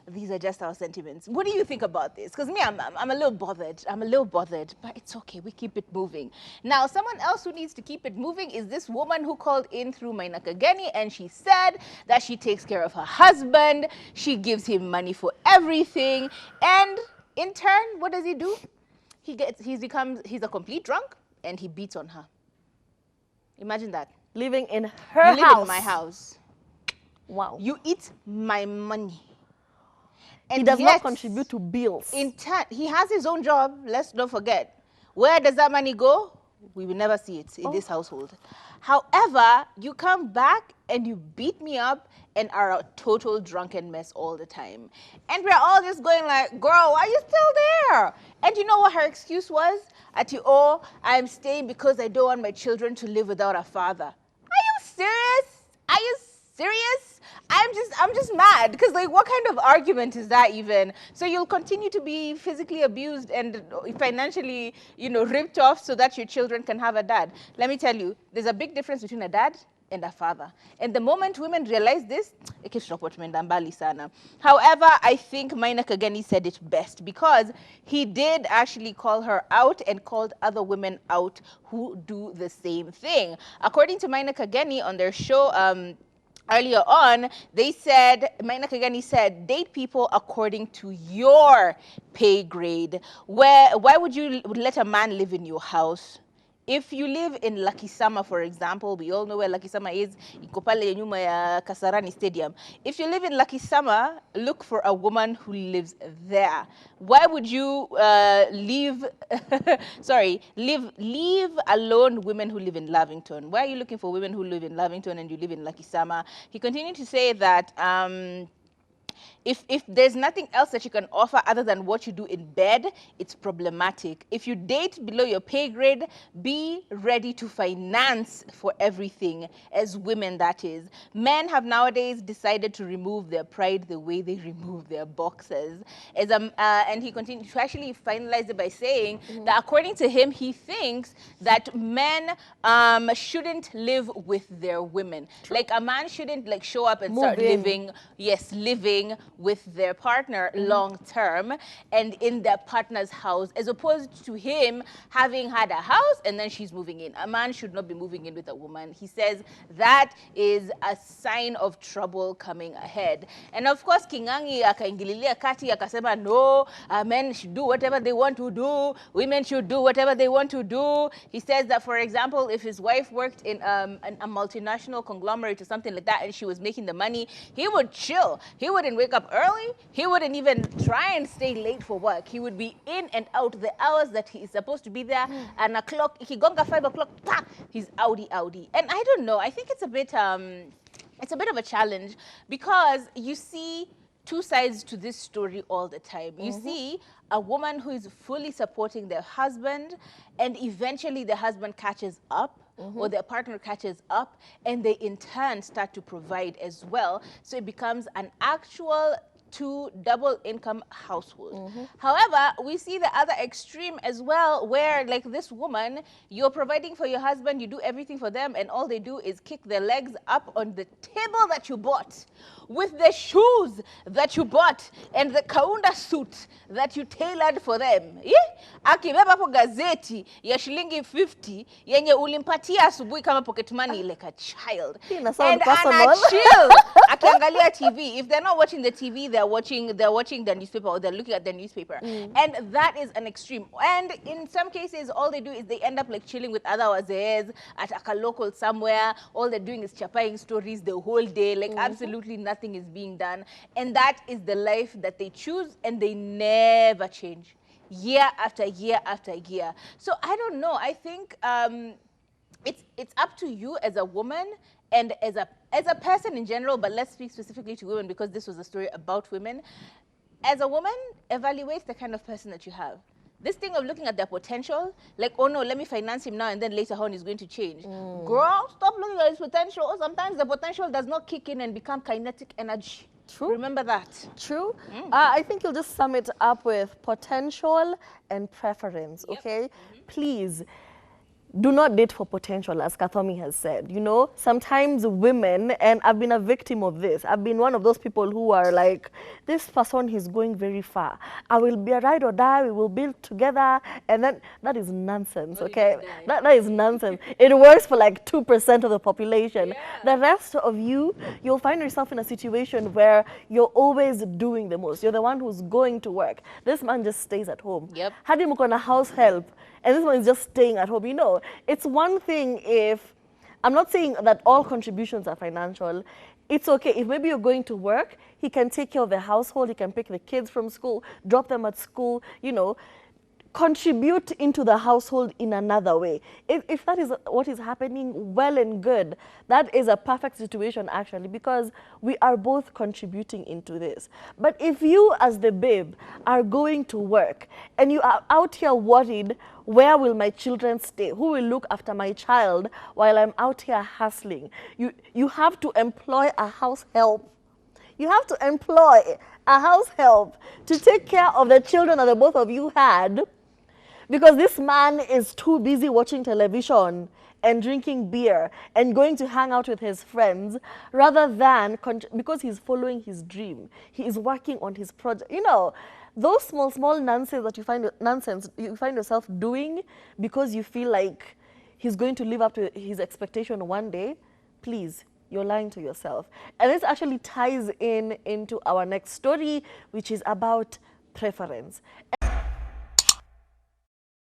these are just our sentiments. What do you think about this? Because me, I'm a little bothered. I'm a little bothered, but it's okay. We keep it moving. Now, someone else who needs to keep it moving is this woman who called in through Maina Kageni, and she said that she takes care of her husband. She gives him money for everything. And in turn, what does he do? He's a complete drunk, and he beats on her. Imagine that. Living in her house. You live in my house. Wow. You eat my money. And he does not contribute to bills. In turn, he has his own job. Let's not forget. Where does that money go? We will never see it in this household. However, you come back and you beat me up and are a total drunken mess all the time. And we're all just going like, girl, why are you still there? And you know what her excuse was? Oh, I'm staying because I don't want my children to live without a father. Are you serious? Are you serious? I'm just mad because, like, what kind of argument is that even? So you'll continue to be physically abused and financially, ripped off so that your children can have a dad. Let me tell you, there's a big difference between a dad and a father. And the moment women realize this, however, I think Maina Kageni said it best because he did actually call her out and called other women out who do the same thing. According to Maina Kageni on their show, earlier on, they said, Maina Kageni said, date people according to your pay grade. Why would you let a man live in your house? If you live in Lakisama, for example, we all know where Lakisama is, iko pale nyuma ya Kasarani Stadium. If you live in Lakisama, look for a woman who lives there. Why would you leave alone women who live in Lavington? Why are you looking for women who live in Lavington and you live in Lakisama? He continued to say that if there's nothing else that you can offer other than what you do in bed, it's problematic. If you date below your pay grade, be ready to finance for everything, as women, that is. Men have nowadays decided to remove their pride the way they remove their boxes. And he continued to actually finalize it by saying that according to him, he thinks that men shouldn't live with their women. True. Like, a man shouldn't show up and start living with their partner long term and in their partner's house, as opposed to him having had a house and then she's moving in. A man should not be moving in with a woman. He says that is a sign of trouble coming ahead. And of course, Kingangi akaingililia kati akasema no, men should do whatever they want to do, women should do whatever they want to do. He says that, for example, if his wife worked in a multinational conglomerate or something like that and she was making the money, he would chill. He wouldn't wake up early. He wouldn't even try and stay late for work. He would be in and out the hours that he is supposed to be there. And ikigonga 5 o'clock, he's outie. And I don't know. I think it's a bit of a challenge because you see two sides to this story all the time. You see a woman who is fully supporting their husband, and eventually the husband catches up. Or their partner catches up, and they in turn start to provide as well. So it becomes an actual double income household. However, we see the other extreme as well, where, like this woman, you're providing for your husband, you do everything for them, and all they do is kick their legs up on the table that you bought, with the shoes that you bought, and the kaunda suit that you tailored for them. Akibeba hapo gazeti ya shilingi 50 yenye ulimpatia asubuhi kama pocket money like a child. And chill akiangalia TV. If they're not watching the TV, they're watching the newspaper, or they're looking at the newspaper. And that is an extreme. And in some cases, all they do is they end up like chilling with other wazees at a local somewhere. All they're doing is chapaying stories the whole day. Like absolutely nothing is being done. And that is the life that they choose, and they never change. Year after year after year. So I don't know. I think it's up to you as a woman and as a person in general, but let's speak specifically to women because this was a story about women. As a woman, evaluate the kind of person that you have. This thing of looking at their potential, like, oh no, let me finance him now and then later on he's going to change. Girl, stop looking at his potential. Sometimes the potential does not kick in and become kinetic energy. True. Remember that. True. I think you'll just sum it up with potential and preference, okay? Please, do not date for potential, as Kathomi has said. You know, sometimes women, and I've been a victim of this, I've been one of those people who are like, this person is going very far. I will be a ride or die, we will build together, and then that is nonsense, okay? That is nonsense. It works for like 2% of the population. The rest of you, you'll find yourself in a situation where you're always doing the most. You're the one who's going to work. This man just stays at home. Yep. Hadi mko na house help, and this one is just staying at home. You know, it's one thing if, I'm not saying that all contributions are financial. It's okay if maybe you're going to work, he can take care of the household, he can pick the kids from school, drop them at school, you know, contribute into the household in another way. If that is what is happening, well and good. That is a perfect situation actually, because we are both contributing into this. But if you as the babe are going to work and you are out here worried, where will my children stay? Who will look after my child while I'm out here hustling? You have to employ a house help. You have to employ a house help to take care of the children that the both of you had, because this man is too busy watching television and drinking beer and going to hang out with his friends, rather than, because he's following his dream. He is working on his project. You know, those small nonsense that you find yourself doing because you feel like he's going to live up to his expectation one day, please, you're lying to yourself. And this actually ties into our next story, which is about preference.